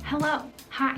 Hello, hi,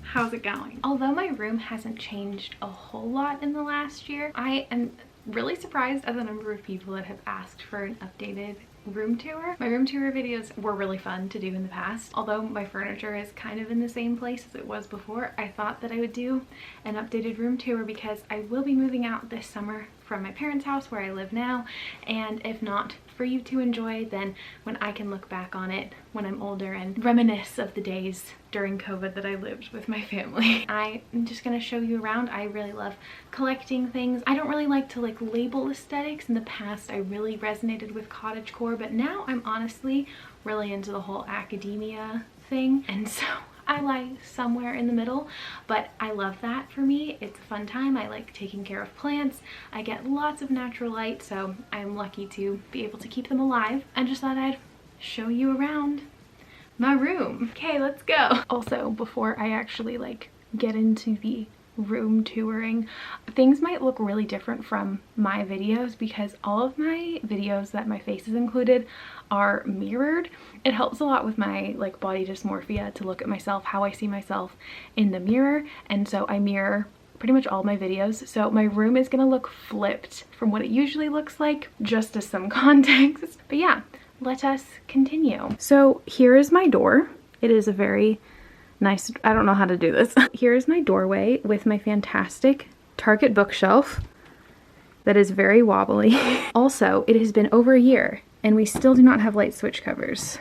how's it going? Although my room hasn't changed a whole lot in the last year, I am really surprised at the number of people that have asked for an updated room tour. My room tour videos were really fun to do in the past. Although my furniture is kind of in the same place as it was before, I thought that I would do an updated room tour because I will be moving out this summer from my parents' house where I live now, and if not for you to enjoy, then when I can look back on it when I'm older and reminisce of the days during COVID that I lived with my family. I'm just gonna show you around. I really love collecting things. I don't really like to label aesthetics. In the past I really resonated with cottagecore, but now I'm honestly really into the whole academia thing, and so I lie somewhere in the middle, but I love that. For me, it's a fun time. I like taking care of plants. I get lots of natural light, so I'm lucky to be able to keep them alive. I just thought I'd show you around my room. Okay, let's go. Also, before I actually get into the room touring, things might look really different from my videos because all of my videos that my face is included are mirrored. It helps a lot with my body dysmorphia to look at myself, how I see myself in the mirror, and so I mirror pretty much all my videos. So my room is gonna look flipped from what it usually looks like, just as some context. But yeah, let us continue. So here is my door. It is a very nice, I don't know how to do this. Here's my doorway with my fantastic Target bookshelf that is very wobbly. Also, it has been over a year and we still do not have light switch covers,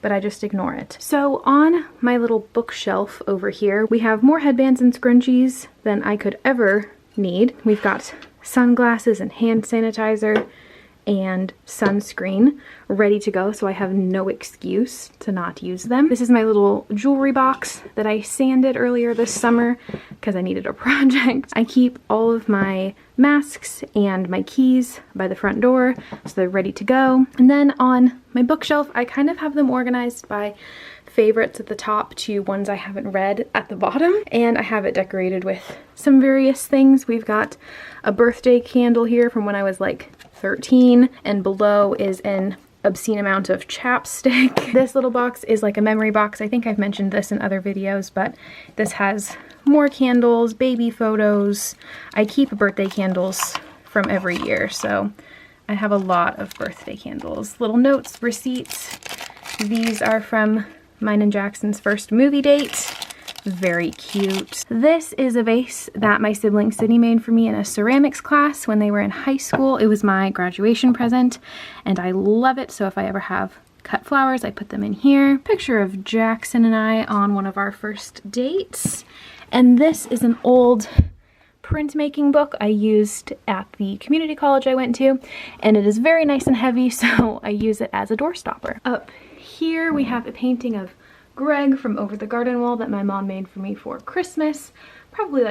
but I just ignore it. So on my little bookshelf over here, we have more headbands and scrunchies than I could ever need. We've got sunglasses and hand sanitizer and sunscreen ready to go, so I have no excuse to not use them. This is my little jewelry box that I sanded earlier this summer because I needed a project. I keep all of my masks and my keys by the front door so they're ready to go. And then on my bookshelf, I kind of have them organized by favorites at the top to ones I haven't read at the bottom, and I have it decorated with some various things. We've got a birthday candle here from when I was 13, and below is an obscene amount of chapstick. This little box is like a memory box. I think I've mentioned this in other videos, but this has more candles, baby photos. I keep birthday candles from every year, so I have a lot of birthday candles. Little notes, receipts. These are from mine and Jackson's first movie date. Very cute. This is a vase that my sibling Sydney made for me in a ceramics class when they were in high school. It was my graduation present and I love it, so if I ever have cut flowers, I put them in here. Picture of Jackson and I on one of our first dates. And this is an old printmaking book I used at the community college I went to, and it is very nice and heavy, so I use it as a door stopper. Up here we have a painting of Greg from Over the Garden Wall that my mom made for me for Christmas, probably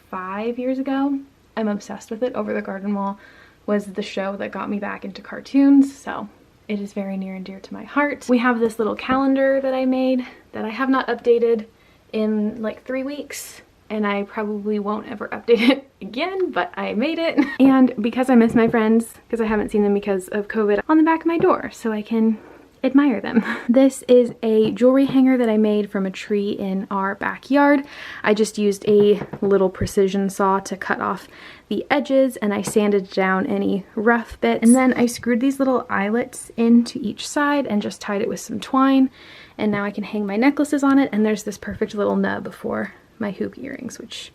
5 years ago. I'm obsessed with it. Over the Garden Wall was the show that got me back into cartoons, so it is very near and dear to my heart. We have this little calendar that I made that I have not updated in 3 weeks, and I probably won't ever update it again, but I made it. And because I miss my friends, because I haven't seen them because of COVID, on the back of my door so I can admire them. This is a jewelry hanger that I made from a tree in our backyard. I just used a little precision saw to cut off the edges, and I sanded down any rough bits. And then I screwed these little eyelets into each side and just tied it with some twine. And now I can hang my necklaces on it, and there's this perfect little nub for my hoop earrings, which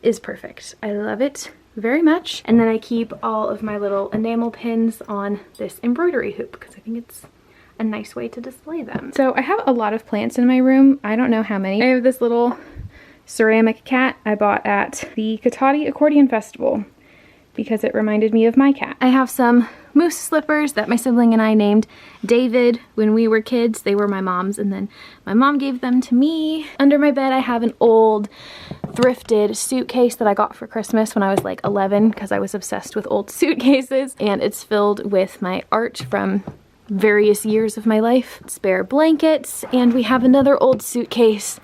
is perfect. I love it very much. And then I keep all of my little enamel pins on this embroidery hoop because I think it's a nice way to display them. So I have a lot of plants in my room. I don't know how many. I have this little ceramic cat I bought at the Katati Accordion Festival because it reminded me of my cat. I have some moose slippers that my sibling and I named David when we were kids. They were my mom's, and then my mom gave them to me. Under my bed I have an old thrifted suitcase that I got for Christmas when I was 11 because I was obsessed with old suitcases, and it's filled with my art from various years of my life. Spare blankets, and we have another old suitcase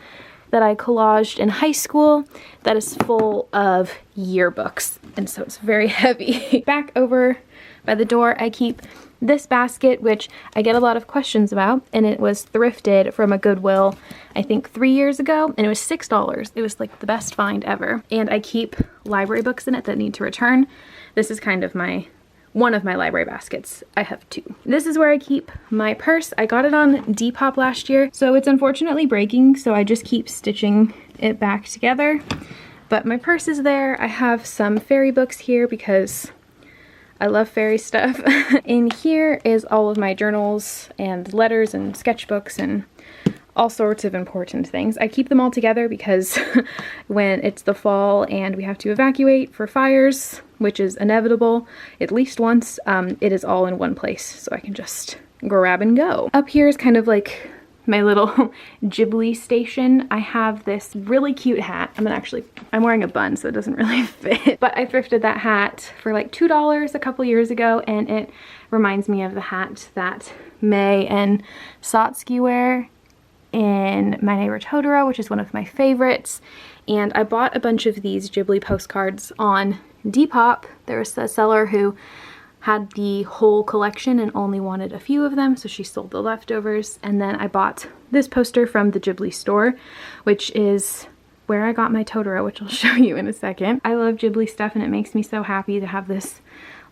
that I collaged in high school that is full of yearbooks, and so it's very heavy. Back over by the door I keep this basket, which I get a lot of questions about, and it was thrifted from a Goodwill, I think 3 years ago, and it was $6. It was like the best find ever. And I keep library books in it that need to return. This is kind of one of my library baskets. I have two. This is where I keep my purse. I got it on Depop last year, so it's unfortunately breaking, so I just keep stitching it back together. But my purse is there. I have some fairy books here because I love fairy stuff. In here is all of my journals and letters and sketchbooks and all sorts of important things. I keep them all together because when it's the fall and we have to evacuate for fires, which is inevitable at least once, it is all in one place, so I can just grab and go. Up here is kind of like my little Ghibli station. I have this really cute hat. I'm wearing a bun, so it doesn't really fit. But I thrifted that hat for like $2 a couple years ago, and it reminds me of the hat that May and Satsuki wear in My Neighbor Totoro, which is one of my favorites. And I bought a bunch of these Ghibli postcards on Depop. There was a seller who had the whole collection and only wanted a few of them, so she sold the leftovers. And then I bought this poster from the Ghibli store, which is where I got my Totoro, which I'll show you in a second. I love Ghibli stuff, and it makes me so happy to have this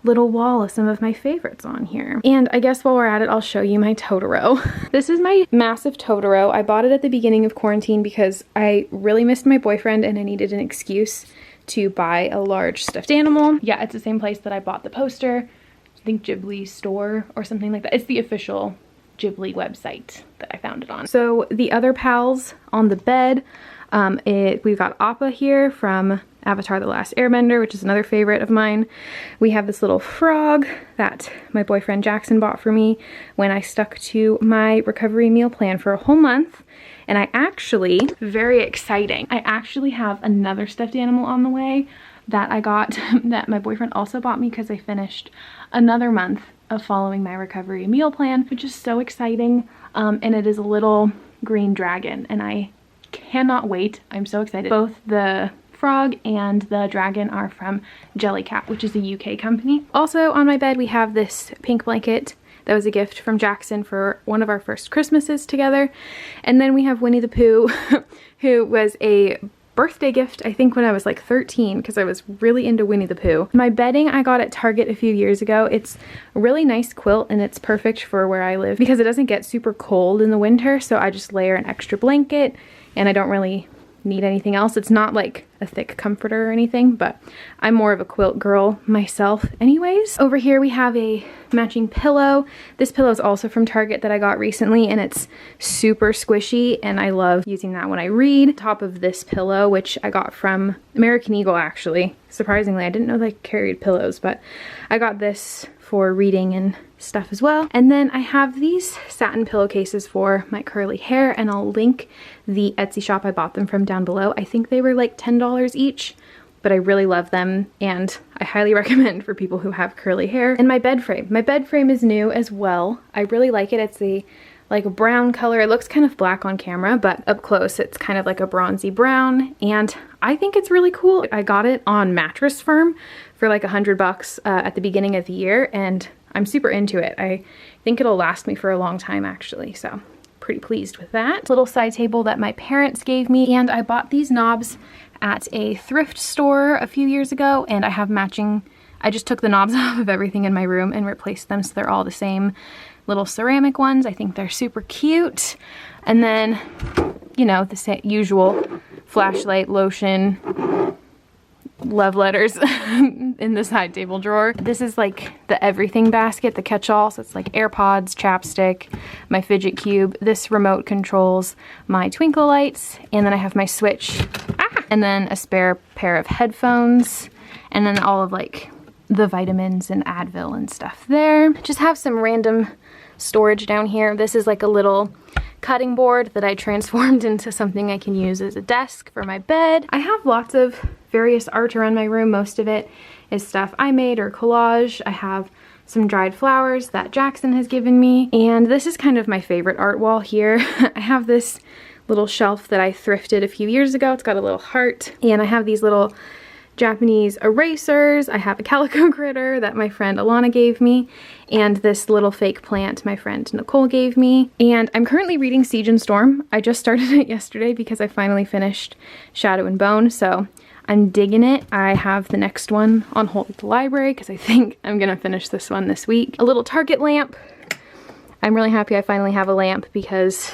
little wall of some of my favorites on here. And I guess while we're at it, I'll show you my Totoro. This is my massive Totoro. I bought it at the beginning of quarantine because I really missed my boyfriend and I needed an excuse to buy a large stuffed animal. Yeah, it's the same place that I bought the poster. I think Ghibli store or something like that. It's the official Ghibli website that I found it on. So the other pals on the bed, we've got Appa here from Avatar: The Last Airbender, which is another favorite of mine. We have this little frog that my boyfriend Jackson bought for me when I stuck to my recovery meal plan for a whole month. And I actually, very exciting, I actually have another stuffed animal on the way that I got that my boyfriend also bought me because I finished another month of following my recovery meal plan, which is so exciting. And it is a little green dragon, and I cannot wait. I'm so excited. Both the frog and the dragon are from Jellycat, which is a UK company. Also on my bed we have this pink blanket that was a gift from Jackson for one of our first Christmases together. And then we have Winnie the Pooh, who was a birthday gift, I think when I was like 13, because I was really into Winnie the Pooh. My bedding I got at Target a few years ago. It's a really nice quilt, and it's perfect for where I live because it doesn't get super cold in the winter, so I just layer an extra blanket and I don't really need anything else. It's not like a thick comforter or anything, but I'm more of a quilt girl myself anyways. Over here we have a matching pillow. This pillow is also from Target that I got recently, and it's super squishy, and I love using that when I read. Top of this pillow, which I got from American Eagle actually. Surprisingly, I didn't know they carried pillows, but I got this for reading and stuff as well. And then I have these satin pillowcases for my curly hair, and I'll link the Etsy shop I bought them from down below. I think they were like $10 each, but I really love them and I highly recommend for people who have curly hair. And my bed frame. My bed frame is new as well. I really like it. It's like a brown color. It looks kind of black on camera, but up close it's kind of like a bronzy brown, and I think it's really cool. I got it on Mattress Firm for like $100 at the beginning of the year, and I'm super into it. I think it'll last me for a long time actually, so pretty pleased with that. Little side table that my parents gave me, and I bought these knobs at a thrift store a few years ago, and I have matching. I just took the knobs off of everything in my room and replaced them so they're all the same little ceramic ones. I think they're super cute. And then, you know, the usual flashlight, lotion, love letters in the side table drawer. This is like the everything basket, the catch-all. So it's like AirPods, chapstick, my fidget cube. This remote controls my twinkle lights. And then I have my Switch. And then a spare pair of headphones. And then all of like the vitamins and Advil and stuff there. Just have some random storage down here. This is like a little cutting board that I transformed into something I can use as a desk for my bed. I have lots of various art around my room. Most of it is stuff I made or collage. I have some dried flowers that Jackson has given me, and this is kind of my favorite art wall here. I have this little shelf that I thrifted a few years ago. It's got a little heart, and I have these little Japanese erasers. I have a calico critter that my friend Alana gave me, and this little fake plant my friend Nicole gave me. And I'm currently reading Siege and Storm. I just started it yesterday because I finally finished Shadow and Bone, so I'm digging it. I have the next one on hold at the library because I think I'm gonna finish this one this week. A little Target lamp. I'm really happy I finally have a lamp because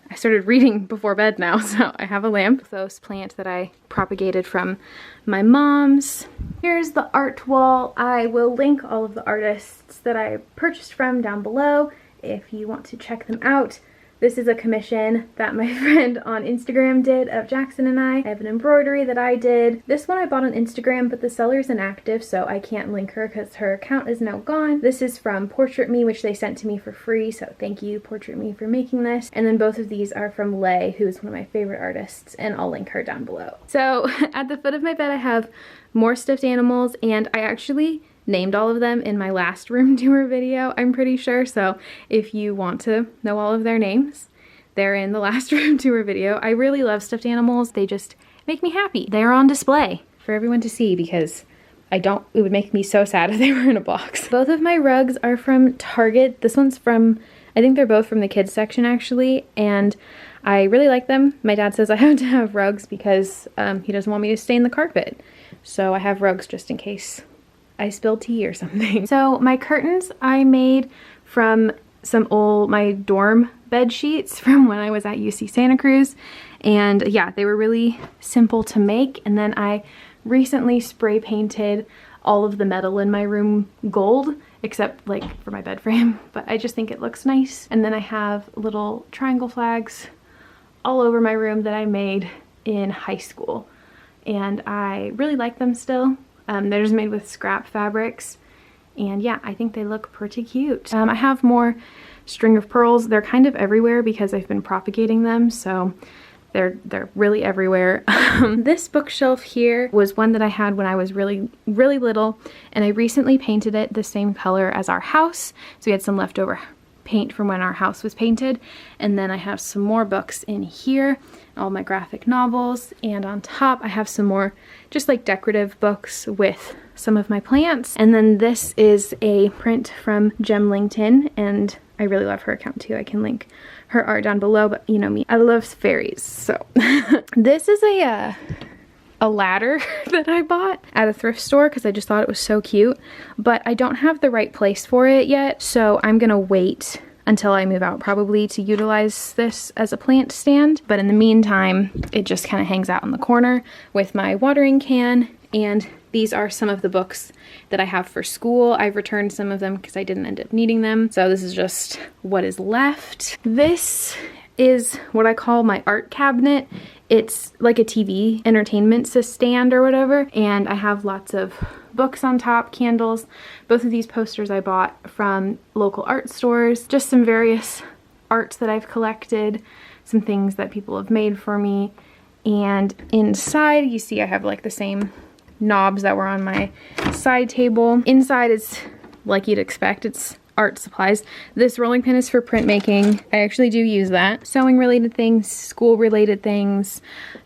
I started reading before bed now, so I have a lamp. Those plants that I propagated from my mom's. Here's the art wall. I will link all of the artists that I purchased from down below if you want to check them out. This is a commission that my friend on Instagram did of Jackson and I. I have an embroidery that I did. This one I bought on Instagram, but the seller's inactive, so I can't link her because her account is now gone. This is from Portrait Me, which they sent to me for free, so thank you, Portrait Me, for making this. And then both of these are from Leigh, who is one of my favorite artists, and I'll link her down below. So at the foot of my bed, I have more stuffed animals, and I actually named all of them in my last room tour video, I'm pretty sure. So if you want to know all of their names, they're in the last room tour video. I really love stuffed animals. They just make me happy. They're on display for everyone to see because it would make me so sad if they were in a box. Both of my rugs are from Target. This one's from, I think they're both from the kids section actually, and I really like them. My dad says I have to have rugs because he doesn't want me to stain the carpet. So I have rugs just in case I spilled tea or something. So my curtains I made from my dorm bed sheets from when I was at UC Santa Cruz. And yeah, they were really simple to make. And then I recently spray painted all of the metal in my room gold, except like for my bed frame, but I just think it looks nice. And then I have little triangle flags all over my room that I made in high school. And I really like them still. They're just made with scrap fabrics, and yeah, I think they look pretty cute. I have more string of pearls. They're kind of everywhere because I've been propagating them, so they're really everywhere. This bookshelf here was one that I had when I was really little, and I recently painted it the same color as our house, so we had some leftover paint from when our house was painted. And then I have some more books in here, all my graphic novels, and on top I have some more just like decorative books with some of my plants. And then this is a print from Jem Lington, and I really love her account too. I can link her art down below, but you know me, I love fairies. So this is a ladder that I bought at a thrift store because I just thought it was so cute, but I don't have the right place for it yet, so I'm gonna wait until I move out probably to utilize this as a plant stand. But in the meantime, it just kind of hangs out in the corner with my watering can. And these are some of the books that I have for school. I've returned some of them because I didn't end up needing them, so this is just what is left. This is what I call my art cabinet. It's like a TV entertainment stand or whatever, and I have lots of books on top, candles. Both of these posters I bought from local art stores. Just some various arts that I've collected, some things that people have made for me. And inside, you see I have like the same knobs that were on my side table. Inside is like you'd expect, it's art supplies. This rolling pin is for printmaking. I actually do use that. Sewing related things, school related things,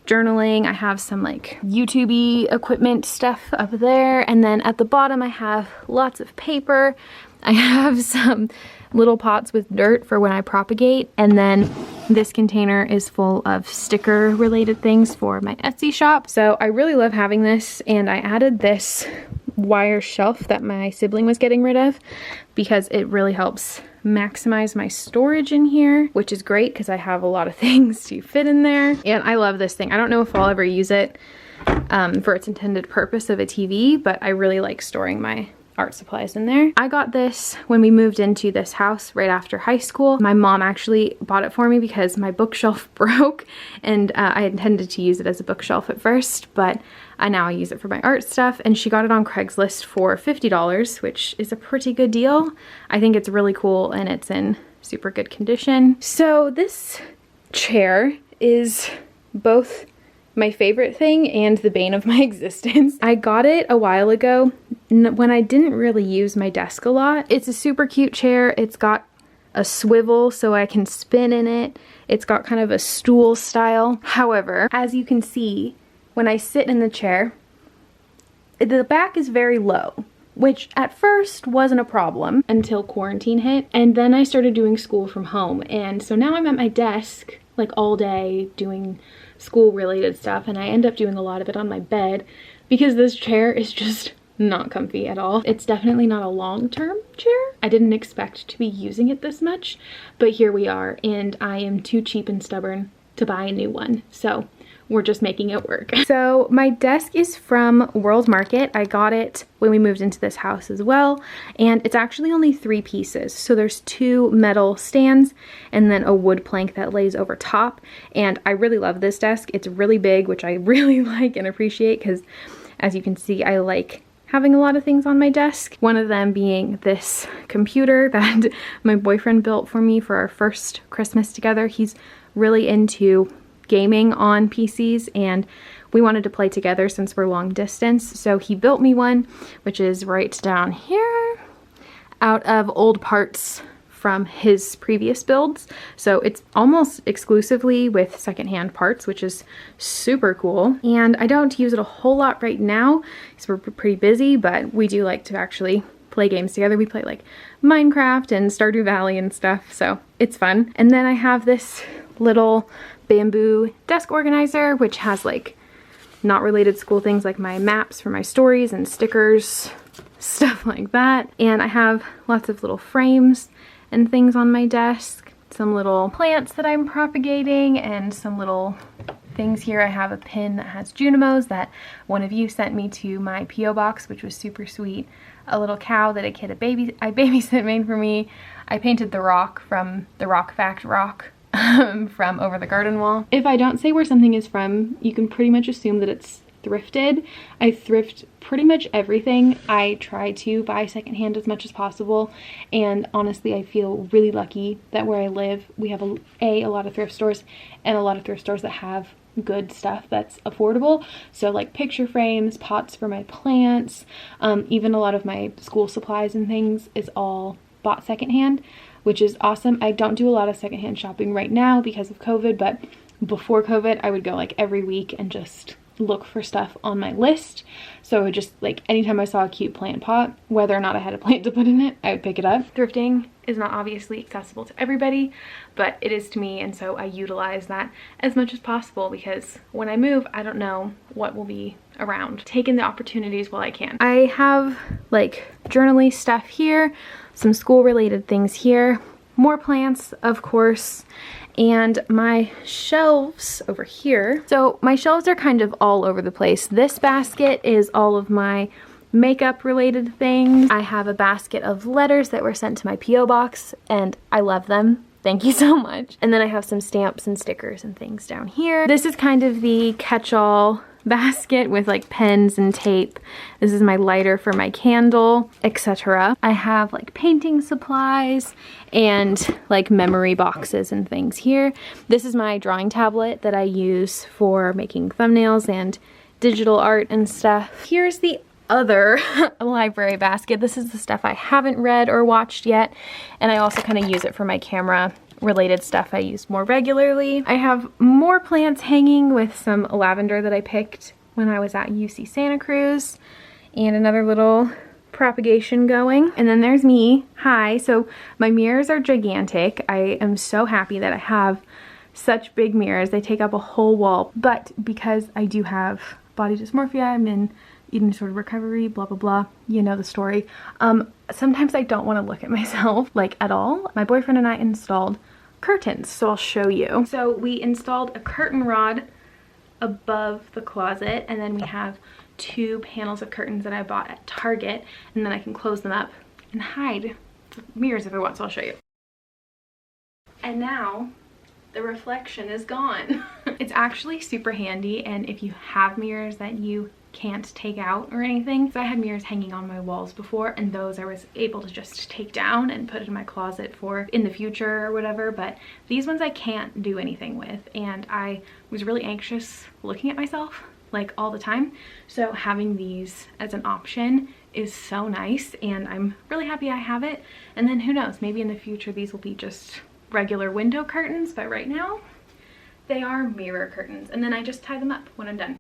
journaling. I have some like YouTube-y equipment stuff up there. And then at the bottom I have lots of paper. I have some little pots with dirt for when I propagate. And then this container is full of sticker related things for my Etsy shop. So I really love having this, and I added this wire shelf that my sibling was getting rid of because it really helps maximize my storage in here, which is great because I have a lot of things to fit in there. And I love this thing. I don't know if I'll ever use it for its intended purpose of a TV, but I really like storing my art supplies in there. I got this when we moved into this house right after high school. My mom actually bought it for me because my bookshelf broke, and I intended to use it as a bookshelf at first, but now I use it for my art stuff. And she got it on Craigslist for $50, which is a pretty good deal. I think it's really cool and it's in super good condition. So this chair is both my favorite thing and the bane of my existence. I got it a while ago when I didn't really use my desk a lot. It's a super cute chair. It's got a swivel so I can spin in it. It's got kind of a stool style. However, as you can see, when I sit in the chair, the back is very low, which at first wasn't a problem until quarantine hit. And then I started doing school from home. And so now I'm at my desk like all day doing school related stuff, and I end up doing a lot of it on my bed because this chair is just not comfy at all. It's definitely not a long-term chair. I didn't expect to be using it this much, but here we are, and I am too cheap and stubborn to buy a new one. So we're just making it work. So my desk is from World Market. I got it when we moved into this house as well, and it's actually only 3 pieces. So there's 2 metal stands and then a wood plank that lays over top, and I really love this desk. It's really big, which I really like and appreciate because, as you can see, I like having a lot of things on my desk. One of them being this computer that my boyfriend built for me for our first Christmas together. He's really into gaming on PCs, and we wanted to play together since we're long distance. So he built me one, which is right down here, out of old parts from his previous builds. So it's almost exclusively with secondhand parts, which is super cool. And I don't use it a whole lot right now because we're pretty busy, but we do like to actually play games together. We play like Minecraft and Stardew Valley and stuff, so it's fun. And then I have this little bamboo desk organizer, which has like not related school things like my maps for my stories and stickers, stuff like that. And I have lots of little frames and things on my desk, some little plants that I'm propagating, and some little things here. I have a pin that has Junimos that one of you sent me to my P.O. box, which was super sweet. A little cow that a kid I babysit made for me. I painted the rock from the Rock Fact rock from over the garden wall. If I don't say where something is from, you can pretty much assume that it's thrifted. I thrift pretty much everything. I try to buy secondhand as much as possible, and honestly I feel really lucky that where I live we have a lot of thrift stores, and a lot of thrift stores that have good stuff that's affordable. So like picture frames, pots for my plants, even a lot of my school supplies and things is all bought secondhand, which is awesome. I don't do a lot of secondhand shopping right now because of COVID, but before COVID I would go like every week and just look for stuff on my list. So I would just like, anytime I saw a cute plant pot, whether or not I had a plant to put in it, I would pick it up. Thrifting is not obviously accessible to everybody, but it is to me, and so I utilize that as much as possible because when I move, I don't know what will be around. Taking the opportunities while I can. I have like journaling stuff here, some school related things here, more plants of course, and my shelves over here. So my shelves are kind of all over the place. This basket is all of my makeup related things. I have a basket of letters that were sent to my P.O. box, and I love them. Thank you so much. And then I have some stamps and stickers and things down here. This is kind of the catch-all basket with like pens and tape. This is my lighter for my candle, etc. I have like painting supplies and like memory boxes and things here. This is my drawing tablet that I use for making thumbnails and digital art and stuff. Here's the other library basket. This is the stuff I haven't read or watched yet, and I also kind of use it for my camera related stuff I use more regularly. I have more plants hanging with some lavender that I picked when I was at UC Santa Cruz, and another little propagation going. And then there's me. Hi. So my mirrors are gigantic. I am so happy that I have such big mirrors. They take up a whole wall, but because I do have body dysmorphia, I'm in eating disorder recovery, blah blah blah, you know the story. Sometimes I don't want to look at myself like at all. My boyfriend and I installed curtains, so I'll show you. So we installed a curtain rod above the closet, and then we have 2 panels of curtains that I bought at Target, and then I can close them up and hide the mirrors if I want, so I'll show you. And now the reflection is gone. It's actually super handy, and if you have mirrors that you can't take out or anything. So I had mirrors hanging on my walls before, and those I was able to just take down and put in my closet for in the future or whatever, but these ones I can't do anything with, and I was really anxious looking at myself like all the time, so having these as an option is so nice, and I'm really happy I have it. And then who knows, maybe in the future these will be just regular window curtains, but right now they are mirror curtains, and then I just tie them up when I'm done.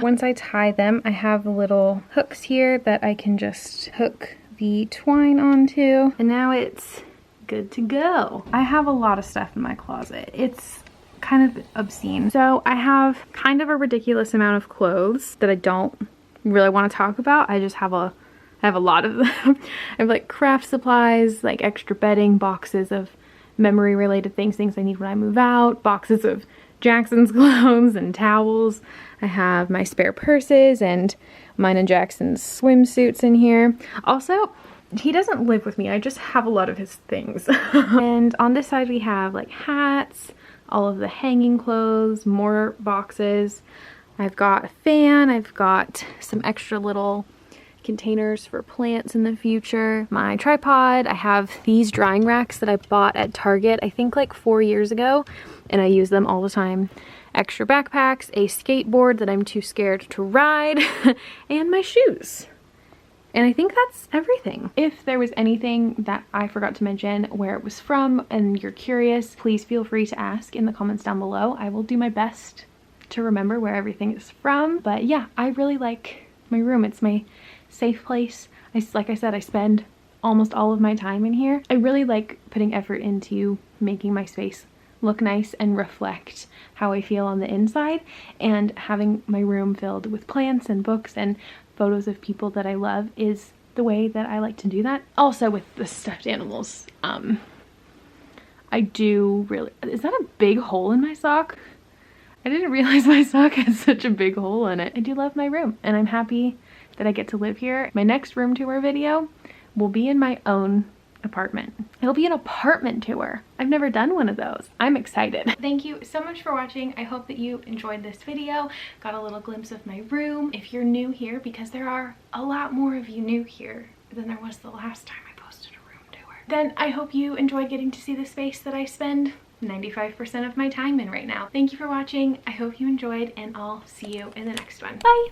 Once I tie them, I have little hooks here that I can just hook the twine onto, and now it's good to go. I have a lot of stuff in my closet. It's kind of obscene. So I have kind of a ridiculous amount of clothes that I don't really want to talk about. I have a lot of them. I have like craft supplies, like extra bedding, boxes of memory related things I need when I move out, boxes of Jackson's clothes and towels. I have my spare purses and mine and Jackson's swimsuits in here. Also, he doesn't live with me. I just have a lot of his things. And on this side we have like hats, all of the hanging clothes, more boxes. I've got a fan. I've got some extra little containers for plants in the future. My tripod. I have these drying racks that I bought at Target, I think like 4 years ago, and I use them all the time. Extra backpacks, a skateboard that I'm too scared to ride, and my shoes. And I think that's everything. If there was anything that I forgot to mention where it was from and you're curious, please feel free to ask in the comments down below. I will do my best to remember where everything is from. But yeah, I really like my room. It's my safe place. Like I said, I spend almost all of my time in here. I really like putting effort into making my space look nice and reflect how I feel on the inside, and having my room filled with plants and books and photos of people that I love is the way that I like to do that. Also with the stuffed animals, I do really... Is that a big hole in my sock? I didn't realize my sock had such a big hole in it. I do love my room, and I'm happy that I get to live here. My next room tour video will be in my own apartment. It'll be an apartment tour. I've never done one of those. I'm excited. Thank you so much for watching. I hope that you enjoyed this video, got a little glimpse of my room. If you're new here, because there are a lot more of you new here than there was the last time I posted a room tour, then I hope you enjoyed getting to see the space that I spend 95% of my time in right now. Thank you for watching. I hope you enjoyed, and I'll see you in the next one. Bye!